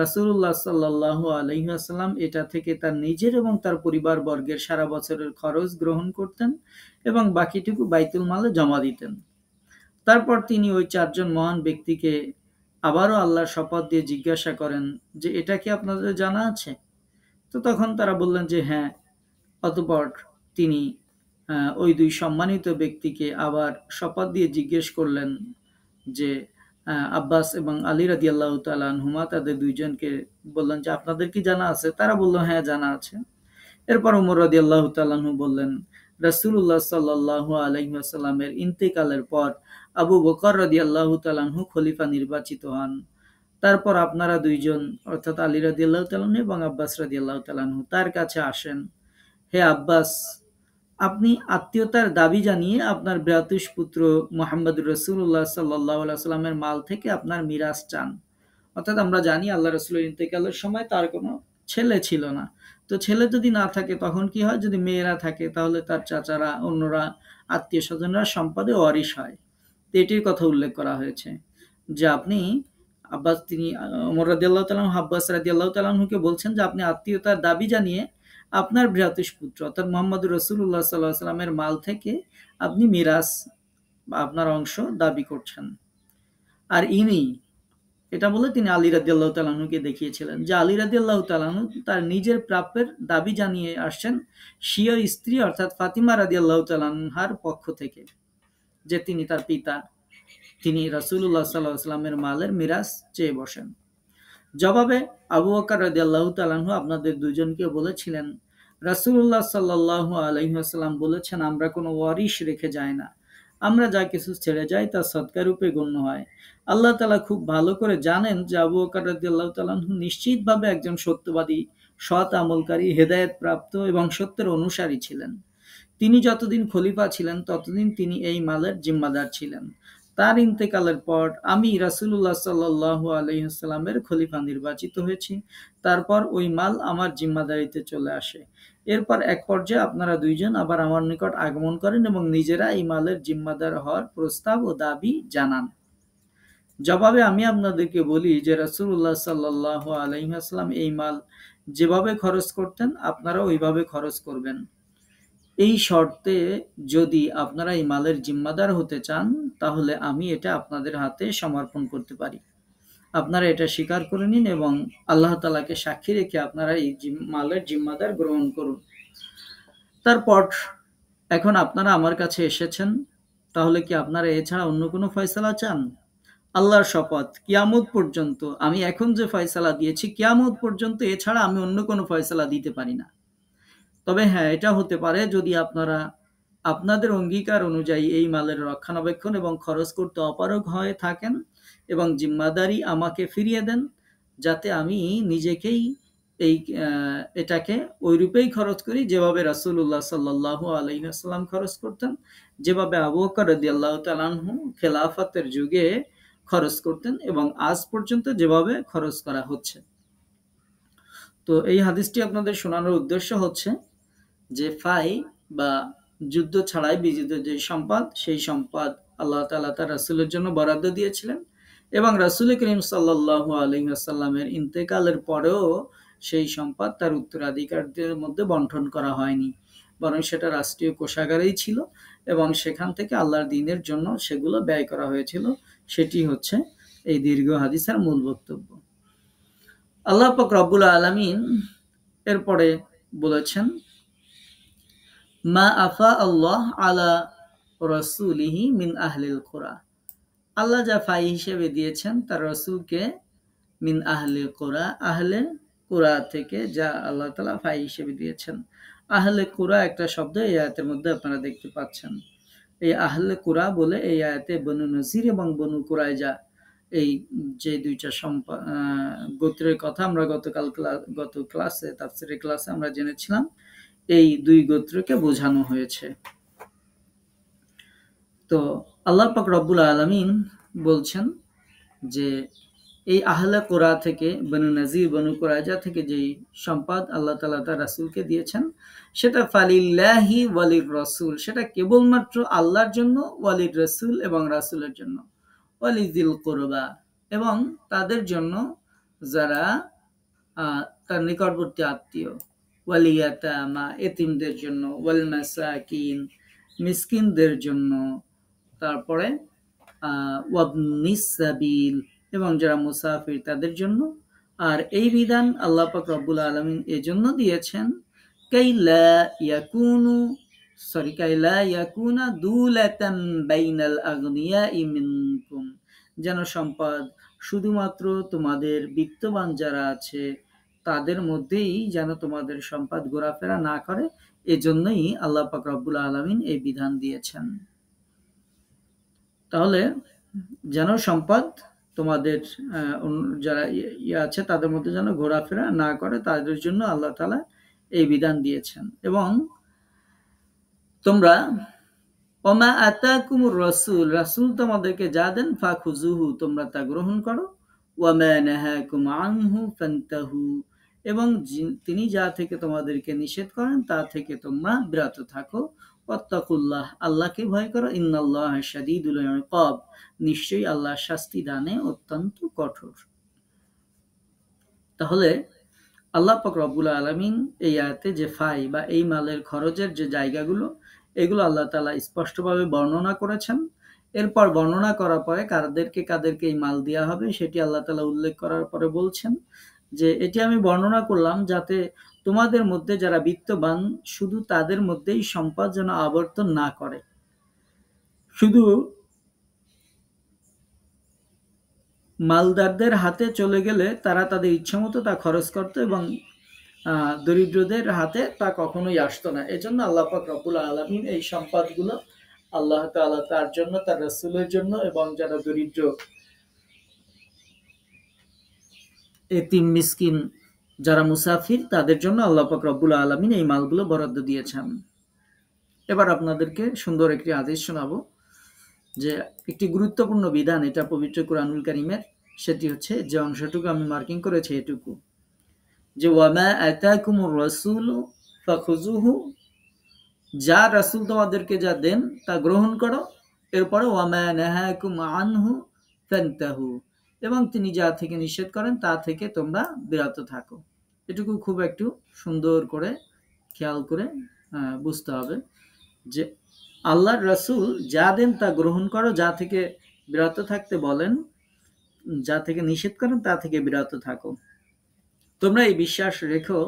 রাসূলুল্লাহ সাল্লাল্লাহু আলাইহি ওয়াসাল্লাম এটা থেকে তার নিজের এবং তার পরিবার বর্গের সারা বছরের খরচ গ্রহণ করতেন এবং বাকিটুকু বাইতুল মালে জমা দিতেন। তারপর তিনি ওই চারজন মহান ব্যক্তিকে আবারও আল্লাহর শপথ দিয়ে জিজ্ঞাসা করেন যে এটা কি আপনাদের জানা আছে? তো তখন তারা বললেন যে হ্যাঁ। অতঃপর তিনি ওই দুই সম্মানিত ব্যক্তিকে আবার শপথ দিয়ে জিজ্ঞেস করলেন যে আব্বাস এবং আলী রাদিয়াল্লাহু তাআলা আনহুমা, তাদের দুইজনকে বললেন যে আপনাদের কি জানা আছে? তারা বলল হ্যাঁ, জানা আছে। এরপর ওমর রাদিয়াল্লাহু তাআলা আনহু বললেন, রাসূলুল্লাহ সাল্লাল্লাহু আলাইহি ওয়াসাল্লামের ইন্তেকালের পর আবু বকর রাদিয়াল্লাহু তাআলা আনহু খলিফা নির্বাচিত হন। তারপর আপনারা দুইজন অর্থাৎ আলী রাদিয়াল্লাহু তাআলা আনহু এবং আব্বাস রাদিয়াল্লাহু তাআলা আনহু তার কাছে আসেন। হে আব্বাস, আপনি আত্মীয়তার দাবি জানিয়ে আপনার ভ্রাতুষ পুত্র মুহাম্মদুর রাসূলুল্লাহ সাল্লাল্লাহু আলাইহি ওয়াসাল্লামের মাল থেকে আপনার মিরাস চান। অর্থাৎ আমরা জানি আল্লাহ রাসূলের ইন্তেকালের সময় তার কোনো ছেলে ছিল না। তো ছেলে যদি না থাকে তখন কি হয়? যদি মেয়েরা থাকে তাহলে তার চাচারা, অন্যরা, আত্মীয় স্বজনরা সম্পদে ওয়ারিশ হয়। তো এটির কথা উল্লেখ করা হয়েছে যে আপনি আব্বাস, তিনি ওমর রাদিয়াল্লাহু তাআলা আব্বাস রাদিয়াল্লাহু তাআলা আনহুকে বলছেন যে আপনি আত্মীয়তার দাবি জানিয়ে আপনার ভ্রাতুষ্পুত্র অর্থাৎ মোহাম্মদ রাসূলুল্লাহ সাল্লাল্লাহু আলাইহি ওয়াসাল্লামের মাল থেকে আপনি মিরাস বা আপনার অংশ দাবি করছেন। আর ইনি এটা বলে তিনি আলী রাদিয়াল্লাহু তাআলা আনহুকে দেখিয়েছিলেন যে আলী রাদিয়াল্লাহু তাআলা আনহু তার নিজের প্রাপ্যের দাবি জানিয়ে আসছেন স্বীয় স্ত্রী অর্থাৎ ফাতিমা রাদিয়াল্লাহু তাআলা আনহার পক্ষ থেকে, যে তিনি তার পিতা, তিনি রাসূলুল্লাহ সাল্লাল্লাহু আলাইহি ওয়াসাল্লামের মালের মিরাস চেয়ে বসেন। জবাবে আবু বকর রাদিয়াল্লাহু তাআলা আনহু আপনাদের দুজনকে বলেছিলেন, রাসূলুল্লাহ সাল্লাল্লাহু আলাইহি ওয়াসাল্লাম বলেছেন, আমরা কোনো ওয়ারিশ রেখে যাই না, আমরা যা কিছু ছেড়ে যাই তা সদকা রূপে গণ্য হয়। আল্লাহ তাআলা খুব ভালো করে জানেন যে আবু বকর রাদিয়াল্লাহু তাআলা আনহু নিশ্চিতভাবে একজন সত্যবাদী, সৎ আমলকারী, হেদায়েত প্রাপ্ত এবং সত্যের অনুসারী ছিলেন। তিনি যতদিন খলিফা ছিলেন ততদিন তিনি এই মালের জিম্মাদার ছিলেন। তার ইন্তেকালের পর আমি রাসূলুল্লাহ সাল্লাল্লাহু আলাইহি ওয়াসাল্লামের খলিফা নির্বাচিত হয়েছি। তারপর ওই মাল আমার জিম্মাদারিতে চলে আসে। এরপর এক পর্যায়ে আপনারা দুইজন আবার আমার নিকট আগমন করেন এবং নিজেরা এই মালের জিম্মাদার হওয়ার প্রস্তাব ও দাবি জানান। জবাবে আমি আপনাদেরকে বলি যে রাসূলুল্লাহ সাল্লাল্লাহু আলাইহি ওয়াসাল্লাম এই মাল যেভাবে খরচ করতেন আপনারা ওইভাবে খরচ করবেন। এই শর্তে যদি আপনারা এই মালের জিম্মাদার হতে চান তাহলে আমি এটা আপনাদের হাতে সমর্পণ করতে পারি। আপনারা এটা স্বীকার করে নিন এবং আল্লাহ তাআলাকে সাক্ষী রেখে আপনারা এই মালের জিম্মাদার গ্রহণ করুন। তারপর এখন আপনারা আমার কাছে এসেছেন, তাহলে কি আপনারা এছাড়া অন্য কোনো ফয়সালা চান? আল্লাহর শপথ, কিয়ামত পর্যন্ত আমি এখন যে ফয়সালা দিয়েছি কিয়ামত পর্যন্ত এছাড়া আমি অন্য কোনো ফয়সালা দিতে পারি না। তবে হ্যাঁ, এটা হতে পারে যদি আপনারা আপনাদের অঙ্গীকার অনুযায়ী এই মালের রক্ষণাবেক্ষণ এবং খরচ করতে অপারগ হয়ে থাকেন এবং জিম্মাদারি আমাকে ফিরিয়ে দেন, যাতে আমি নিজেকেই এই এটাকে ওইরূপেই খরচ করি যেভাবে রাসূলুল্লাহ সাল্লাল্লাহু আলাইহি ওয়াসাল্লাম খরচ করতেন, যেভাবে আবু বকর রাদিয়াল্লাহু তাআলা আনহু খেলাফতের যুগে খরচ করতেন এবং আজ পর্যন্ত যেভাবে খরচ করা হচ্ছে। তো এই হাদিসটি আপনাদের শোনানোর উদ্দেশ্য হচ্ছে যে ফাই বা যুদ্ধ ছাড়াই বিজিত যে সম্পদ, সেই সম্পদ আল্লাহ তাআলা তার রাসূলের জন্য বরাদ্দ দিয়েছিলেন এবং রাসূল করিম সাল্লাল্লাহু আলাইহি ওয়াসাল্লামের ইন্তেকালের পরেও সেই সম্পদ তার উত্তরাধিকারীদের মধ্যে বন্টন করা হয়নি, বরং সেটা রাষ্ট্রীয় কোষাগারেই ছিল এবং সেখান থেকে আল্লাহর দ্বীনের জন্য সেগুলো ব্যয় করা হয়েছিল। সেটি হচ্ছে এই দীর্ঘ হাদিসের মূল বক্তব্য। আল্লাহ পাক রব্বুল আলামিন এরপরে বলেছেন, মা আফা আল্লাহ আলা রাসূলিহি মিন আহলিল কুরা, আল্লাহ যা ফাই হিসেবে দিয়েছেন তার রাসূলকে মিন আহলিল কুরা, আহলে কুরা থেকে যা আল্লাহ তাআলা ফাই হিসেবে দিয়েছেন। আহলে কুরা একটা শব্দ এই আয়াতের মধ্যে আপনারা দেখতে পাচ্ছেন। এই আহলে কুরা বলে এই আয়াতে বনু নজির এবং বনু কুরাইজা, এই যে দুইটা গোত্রের কথা আমরা গত ক্লাসে তাফসীরের ক্লাসে আমরা জেনেছিলাম, এই দুই গোত্রকে বোঝানো হয়েছে। তো আল্লাহ পাক রব্বুল আলামিন বলছেন যে এই আহলে কুরা থেকে, বনু নজির বনু কুরাইজা থেকে যেই সম্পদ আল্লাহ তাআলা তার রাসূলকে দিয়েছেন সেটা ফালিল্লাহি ওয়ালির রাসূল, সেটা কেবলমাত্র আল্লাহর জন্য, ওয়ালির রাসূল এবং রাসূলের জন্য, ওয়ালিযিল কুরবা এবং তাদের জন্য যারা তার নিকটবর্তী আত্মীয়, ওয়ালিয়াতামা এতিমদের জন্য, ওয়াল মাসাকিন মিসকিনদের জন্য, তারপরে ওয়াবনিস সাবিল এবং যারা মুসাফির তাদের জন্য। আর এই বিধান আল্লাহ পাক রব্বুল আলামিন এজন্য দিয়েছেন কাইলা ইয়াকুনা দুলাতান বাইনাল আগনিয়াই মিনকুম, যেন সম্পদ শুধুমাত্র তোমাদের বিত্তবান যারা আছে তাদের মধ্যেই যেন তোমাদের সম্পদ ঘোরাফেরা না করে, এজন্যই আল্লাহ পাক রব্বুল আলামিন এই বিধান দিয়েছেন। তাহলে যেন সম্পদ তোমাদের যারা আছে তাদের মধ্যে যেন ঘোরাফেরা না করে, তাদের জন্য আল্লাহ তাআলা এই বিধান দিয়েছেন। এবং তোমরা ওমা আতাকুমুর রাসূল, রাসূল তোমাদেরকে যা দেন ফাখুযুহু তোমরা তা গ্রহণ করো, ওয়ামা নাহাকুম আনহু ফান্তাহু এবং তিনি যা থেকে তোমাদেরকে নিষেধ করেন তা থেকে তোমরা বিরত থাকো। ওয়াত্তাকুল্লাহ, আল্লাহকে ভয় করো, ইন্নাল্লাহা শাদীদুল ইকাব, নিশ্চয়ই আল্লাহ শাস্তি দানে অত্যন্ত কঠোর। তাহলে আল্লাহ পাক রব্বুল আলামিন এই আয়াতে যে ফাই বা এই মালের খরচের যে জায়গাগুলো, এগুলো আল্লাহ তাআলা স্পষ্টভাবে বর্ণনা করেছেন। এরপর বর্ণনা করার পরে কাদেরকে কাদেরকে এই মাল দেওয়া হবে সেটি আল্লাহ তাআলা উল্লেখ করার পরে বলছেন যে এটি আমি বর্ণনা করলাম যাতে তোমাদের মধ্যে যারা বিত্তবান শুধু তাদের মধ্যেই সম্পদ যেন আবর্তন না করে, শুধু মালদারদের হাতে চলে গেলে তারা তাদের ইচ্ছামতো তা খরচ করত এবং দরিদ্রদের হাতে তা কখনোই আসতো না। এজন্য আল্লাহ পাক রব্বুল আলামিন এই সম্পদগুলো আল্লাহ তাআলা তার জন্য, তার রাসূলের জন্য এবং যারা দরিদ্র এতিম মিসকিন যারা মুসাফির তাদের জন্য আল্লাহ পাক রব্বুল আলামিন এই মালগুলো বরাদ্দ দিয়েছেন। এবার আপনাদেরকে সুন্দর একটি আদেশ শোনাবো যে একটি গুরুত্বপূর্ণ বিধান, এটা পবিত্র কুরআনুল কারীমের। সেটি হচ্ছে যে অংশটুকু আমি মার্কিং করেছি এটুকু, যে ওয়ামা আতাকুমুর রাসূলু ফাখুযুহু, যা রাসূল তোমাদেরকে যা দেন তা গ্রহণ করো। এরপরে ওয়ামা নাহাকুম আনহু ফান্তাহু, এবং তিনি যা থেকে নিষেধ করেন তা থেকে তোমরা বিরত থাকো। এটুকু খুব একটু সুন্দর করে খেয়াল করে বুঝতে হবে যে আল্লাহর রাসূল যা দেন তা গ্রহণ করো, যা থেকে বিরত থাকতে বলেন, যা থেকে নিষেধ করেন তা থেকে বিরত থাকো। তোমরা এই বিশ্বাস রেখো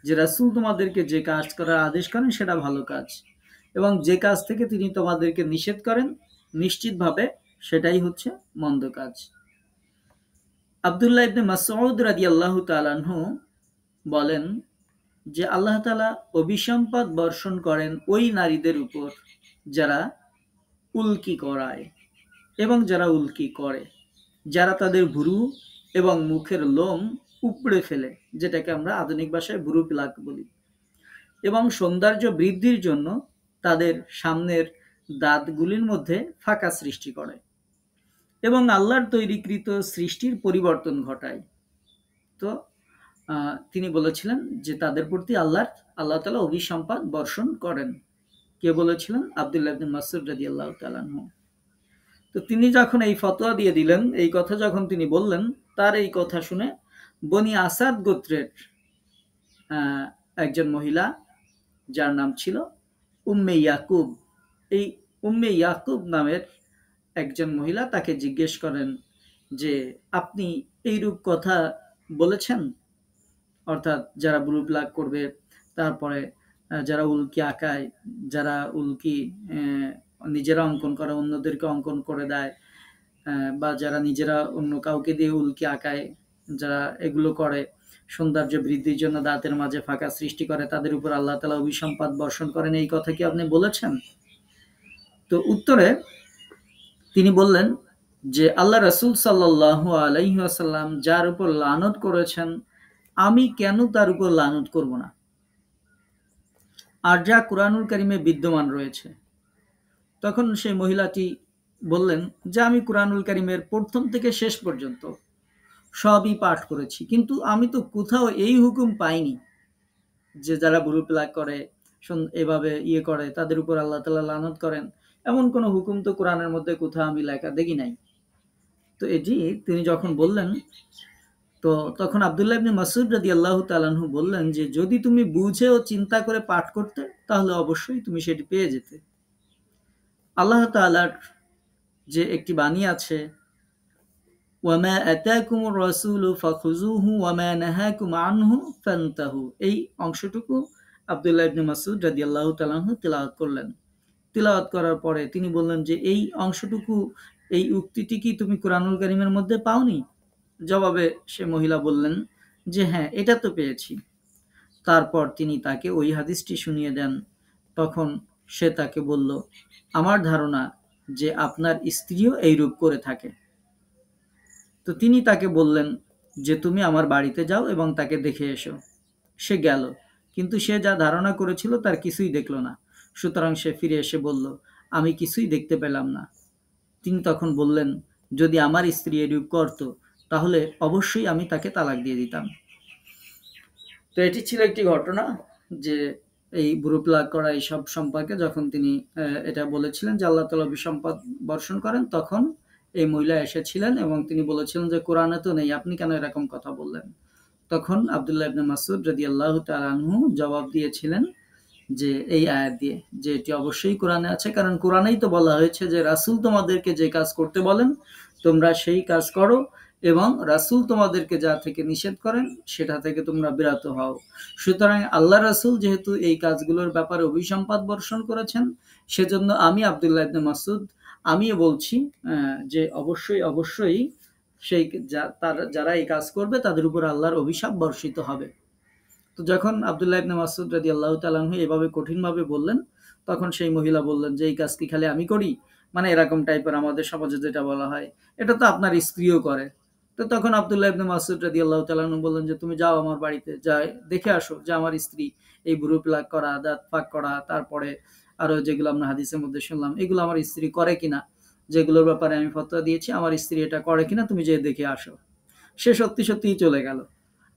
যে রাসূল তোমাদেরকে যে কাজ করার আদেশ করেন সেটা ভালো কাজ, এবং যে কাজ থেকে তিনি তোমাদেরকে নিষেধ করেন নিশ্চিতভাবে সেটাই হচ্ছে মন্দ কাজ। আব্দুল্লাহ ইবনে মাসউদ রাদিয়াল্লাহু তাআলা আনহু বলেন যে আল্লাহ তাআলা অভিসম্পদ বর্ষণ করেন ওই নারীদের উপর যারা উল্কি করায় এবং যারা উল্কি করে, যারা তাদের ভুরু এবং মুখের লোম উপড়ে ফেলে, যেটাকে আমরা আধুনিক ভাষায় ভুরু প্লাক বলি, এবং সৌন্দর্য বৃদ্ধির জন্য তাদের সামনের দাঁতগুলির মধ্যে ফাঁকা সৃষ্টি করে এবং আল্লাহর তৈরিকৃত সৃষ্টির পরিবর্তন ঘটায়। তো তিনি বলেছিলেন যে তাদের প্রতি আল্লাহ তাআলা অভিসম্পাদ বর্ষণ করেন। কে বলেছিলেন? আব্দুল্লাহ ইবনে মাসউদ রাদিয়াল্লাহু তাআলা আনহু। তো তিনি যখন এই ফতোয়া দিয়ে দিলেন, এই কথা যখন তিনি বললেন, তার এই কথা শুনে বনি আসাদ গোত্রের একজন মহিলা যার নাম ছিল উম্মে ইয়াকুব, এই উম্মে ইয়াকুব নামের একজন মহিলা তাকে জিজ্ঞেস করেন যে আপনি এইরূপ কথা বলেছেন, অর্থাৎ যারা ব্লু প্লাগ করবে, তারপরে যারা উল্কি আঁকায়, যারা উল্কি নিজেরা অঙ্কন করে অন্যদেরকে অঙ্কন করে দেয়, বা যারা নিজেরা অন্য কাউকে দিয়ে উল্কি আঁকায়, যারা এগুলো করে সৌন্দর্য বৃদ্ধির জন্য দাঁতের মাঝে ফাঁকা সৃষ্টি করে, তাদের উপর আল্লাহ তাআলা অভিসম্পাদ বর্ষণ করেন, এই কথা কি আপনি বলেছেন? তো উত্তরে তিনি বললেন যে আল্লাহ রাসূল সাল্লাল্লাহু আলাইহি ওয়াসাল্লাম যার উপর লানত করেছেন আমি কেন তার উপর লানত করব না, আর যা কুরআনুল কারীমে বিদ্যমান রয়েছে। তখন সেই মহিলাটি বললেন যে আমি কুরআনুল কারীমের প্রথম থেকে শেষ পর্যন্ত সবই পাঠ করেছি, কিন্তু আমি তো কোথাও এই হুকুম পাইনি যে যারা ভুরু প্লাগ করে, এভাবে করে, তাদের উপর আল্লাহ তাআলা লানত করেন, এমন কোনো হুকুম তো কোরআনের মধ্যে কোথাও আমি লেখা দেখি নাই। তো এটি তিনি যখন বললেন, তো তখন আব্দুল্লাহ ইবনে মাসউদ রাদিয়াল্লাহু তাআলা আনহু বললেন যে যদি তুমি বুঝে ও চিন্তা করে পাঠ করতে তাহলে অবশ্যই তুমি সেটি পেয়ে যেতে। আল্লাহ তাআলার যে একটি বাণী আছে, ওয়ামা আতাকুমুর রাসূলু ফাখুযুহু ওয়ামা নাহাকুম আনহু ফান্তাহু, এই অংশটুকু আব্দুল্লাহ ইবনে মাসউদ রাদিয়াল্লাহু তাআলা আনহু তিলাওয়াত করলেন। তিলাওয়াত করার পরে তিনি বললেন যে এই অংশটুকু, এই উক্তিটি কি তুমি কুরআনুল কারীমের মধ্যে পাওনি? জবাবে সে মহিলা বললেন যে হ্যাঁ, এটা তো পেয়েছি। তারপর তিনি তাকে ওই হাদিসটি শুনিয়ে দেন। তখন সে তাকে বলল, আমার ধারণা যে আপনার স্ত্রীও এইরূপ করে থাকে। তো তিনি তাকে বললেন যে তুমি আমার বাড়িতে যাও এবং তাকে দেখে এসো। সে গেল, কিন্তু সে যা ধারণা করেছিল তার কিছুই দেখল না। সুতরাং সে ফিরে এসে বলল, আমি কিছুই দেখতে পেলাম না। তিনি তখন বললেন, যদি আমার স্ত্রী এরূপ করত তাহলে অবশ্যই আমি তাকে তালাক দিয়ে দিতাম। তো এটি ছিল একটি ঘটনা যে এই ভ্রু প্লাগ করা এইসব সম্পর্কে যখন তিনি এটা বলেছিলেন যে আল্লাহ তাআলা অভিসম্পদ বর্ষণ করেন, তখন এই মহিলা এসেছিলেন এবং তিনি বলেছিলেন যে কোরআনে তো নেই, আপনি কেন এরকম কথা বললেন? তখন আব্দুল্লাহ ইবনে মাসউদ রাদিয়াল্লাহু তাআলা আনহু জবাব দিয়েছিলেন যে এই আয়াত দিয়ে, যে এটি অবশ্যই কোরআনে আছে, কারণ কোরআনেই তো বলা হয়েছে যে রাসূল তোমাদেরকে যে কাজ করতে বলেন তোমরা সেই কাজ করো, এবং রাসূল তোমাদেরকে যা থেকে নিষেধ করেন সেটা থেকে তোমরা বিরত হও। সুতরাং আল্লাহ রাসূল যেহেতু এই কাজগুলোর ব্যাপারে অভিসম্পাত বর্ষণ করেছেন, সেজন্য আমি আব্দুল্লাহ ইবনে মাসউদ আমিও বলছি যে অবশ্যই অবশ্যই সেই যারা এই কাজ করবে তাদের উপর আল্লাহর অভিশাপ বর্ষিত হবে। তো যখন আব্দুল্লাহ ইবনে মাসউদ রাদিয়াল্লাহু তাআলা আনহু এভাবে কঠিনভাবে বললেন, তখন সেই মহিলা বললেন যে এই কাজ কি খালি আমি করি? মানে এরকম টাইপের আমাদের সমাজে যেটা বলা হয়, এটা তো আপনার স্ত্রীও করে। তো তখন আব্দুল্লাহ ইবনে মাসউদ রাদিয়াল্লাহু তাআলা আনহু বললেন যে তুমি যাও আমার বাড়িতে, যাই দেখে আসো যে আমার স্ত্রী এই ভ্রু প্লাক করা, দাঁত ফাঁক করা, তারপরে আরো যেগুলো আমরা হাদিসের মধ্যে শুনলাম, এগুলো আমার স্ত্রী করে কিনা, যেগুলোর ব্যাপারে আমি ফতোয়া দিয়েছি আমার স্ত্রী এটা করে কিনা তুমি যেয়ে দেখে আসো। সে সত্যি সত্যিই চলে গেল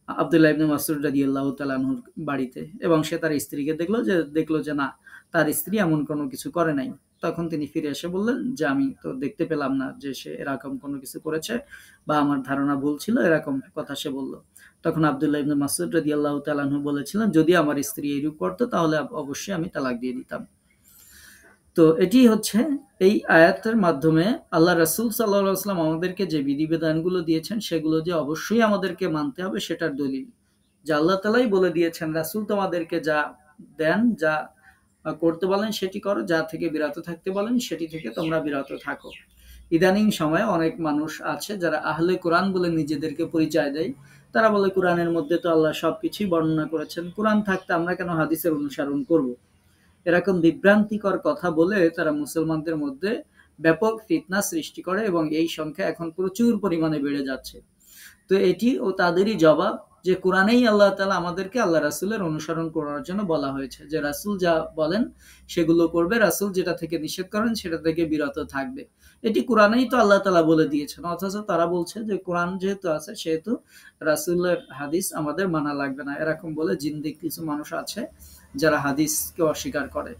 আব্দুল্লাহ ইবনে মাসউদ রাদিয়াল্লাহু তাআলা আনহুর বাড়িতে, এবং সে তার স্ত্রীকে দেখলো যে না, তার স্ত্রী এমন কোনো কিছু করে নাই। তখন তিনি ফিরে এসে বললেন যে আমি তো দেখতে পেলাম না যে সে এরকম কোনো কিছু করেছে, বা আমার ধারণা ভুল ছিল, এরকম কথা সে বলল। তখন আব্দুল্লাহ ইবনে মাসউদ রাদিয়াল্লাহু তাআলা আনহু বলেছিলেন যদি আমার স্ত্রী এইরূপ করতো তাহলে অবশ্যই আমি তালাক দিয়ে দিতাম। তো এটি হচ্ছে এই আয়াতের মাধ্যমে আল্লাহ রাসূল সাল্লাল্লাহু আলাইহি ওয়াসাল্লাম আমাদেরকে যে বিধিবিধানগুলো দিয়েছেন সেগুলো যে অবশ্যই আমাদেরকে মানতে হবে সেটার দলিল। যে আল্লাহ তাআলাই বলে দিয়েছেন রাসূল তোমাদেরকে যা দেন, যা করতে বলেন সেটি করো, যা থেকে বিরত থাকতে বলেন সেটি থেকে তোমরা বিরত থাকো। ইদানিং সময়ে অনেক মানুষ আছে যারা আহলে কোরআন বলে নিজেদেরকে পরিচয় দেয়। তারা বলে কোরআনের মধ্যে তো আল্লাহ সবকিছুই বর্ণনা করেছেন, কোরআন থাকতে আমরা কেন হাদিসের অনুসরণ করব? এরকম বিভ্রান্তিকর কথা বলে তারা মুসলমানদের মধ্যে ব্যাপক ফিতনা সৃষ্টি করে, এবং এই সংখ্যা এখন প্রচুর পরিমাণে বেড়ে যাচ্ছে। তো এটি ও তাদেরই জবাব যে কোরআনেই আল্লাহ তাআলা আমাদেরকে আল্লাহ রাসূলের অনুসরণ করার জন্য বলা হয়েছে, যে রাসূল যা বলেন সেগুলো করবে, রাসূল যেটা থেকে নিষেধ করেন সেটা থেকে বিরত থাকবে। এটি কোরআনেই তো আল্লাহ তাআলা বলে দিয়েছেন, অথচ তারা বলছে যে কোরআন যেহেতু আছে সেহেতু রাসূলের হাদিস আমাদের মানা লাগবে না, এরকম বলে জিন্দিক কিছু মানুষ আছে যারা হাদিসকে অস্বীকার করে।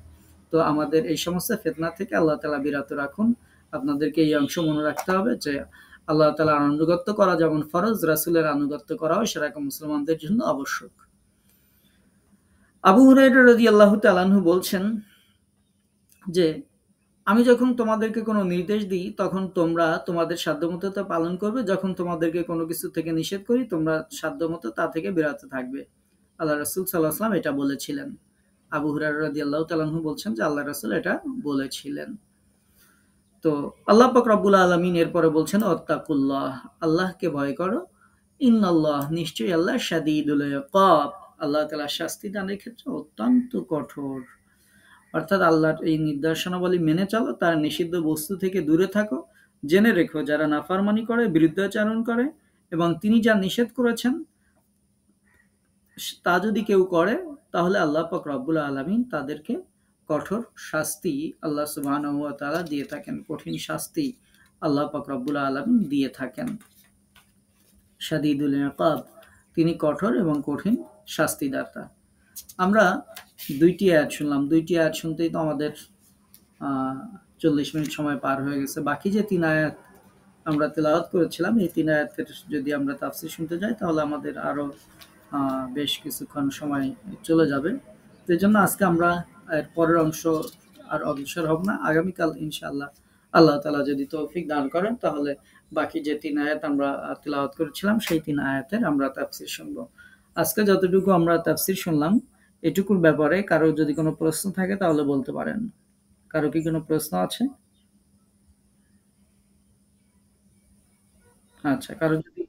তো আমাদের এই সমস্ত ফিতনা থেকে আল্লাহ তাআলা বিরত রাখুন। আপনাদেরকে এই অংশ মনে রাখতে হবে যে আল্লাহ তাআলার আনুগত্য করা যেমন ফরজ, রাসূলের আনুগত্য করাও সেরকম মুসলমানদের জন্য আবশ্যক। আবু হুরায়রা রাদিয়াল্লাহু তাআলা আনহু বলছেন যে আমি যখন তোমাদেরকে কোনো নির্দেশ দিই তখন তোমরা তোমাদের সাধ্যমতো তা পালন করবে, যখন তোমাদেরকে কোনো কিছু থেকে নিষেধ করি তোমরা সাধ্যমতো তা থেকে বিরত থাকবে। আল্লাহ রাসূল সাল্লাল্লাহু আলাইহি ওয়াসাল্লাম এটা বলেছিলেন। আবু হুরায়রা রাদিয়াল্লাহু তাআলা আনহু বলছেন যে আল্লাহ রাসূল এটা বলেছিলেন। তো আল্লাহ পাক রব্বুল আলামিন এরপরে বলছেন ওয়াত্তাকুল্লাহ, আল্লাহকে ভয় করো। ইন্নাল্লাহ, নিশ্চয়ই আল্লাহ শাদীদুল ইকাব, আল্লাহ তাআলা শাস্তি দানের ক্ষেত্রে অত্যন্ত কঠোর। অর্থাৎ আল্লাহর এই নির্দেশনাবলী মেনে চলো, তার নিষিদ্ধ বস্তু থেকে দূরে থাকো। জেনে রেখো যারা নাফরমানি করে, বিরুদ্ধাচরণ করে এবং তিনি যা নিষেধ করেছেন তা যদি কেউ করে তাহলে আল্লাহ পাক রব্বুল আলামিন তাদেরকে কঠোর শাস্তি আল্লাহ সুবহানাহু ওয়া তাআলা দিয়ে থাকেন, কঠিন শাস্তি আল্লাহ পাক রব্বুল আলামিন দিয়ে থাকেন। শাদীদুল ইকাব, তিনি কঠোর এবং কঠিন শাস্তিদাতা। আমরা দুইটি আয়াত শুনলাম, দুইটি আয়াত শুনতেই তো আমাদের 40 মিনিট সময় পার হয়ে গেছে। বাকি যে 3 আয়াত আমরা তেলাওয়াত করেছিলাম, এই 3 আয়াতের যদি আমরা তাফসীর শুনতে যাই তাহলে আমাদের আরো বেশ কিছুক্ষণ সময় চলে যাবে। তো এজন্য আজকে আমরা এর পরের অংশ আর অগ্রসর হব না। আগামীকাল ইনশাআল্লাহ আল্লাহ তাআলা যদি তৌফিক দান করেন তাহলে বাকি যে 3 আয়াত আমরা তেলাওয়াত করেছিলাম সেই 3 আয়াতের আমরা তাফসীর শুনব। আজকে যতটুকু আমরা তাফসীর শুনলাম এটুকুর ব্যাপারে কারো যদি কোনো প্রশ্ন থাকে তাহলে বলতে পারেন। কারো কি কোনো প্রশ্ন আছে? আচ্ছা, কারো যদি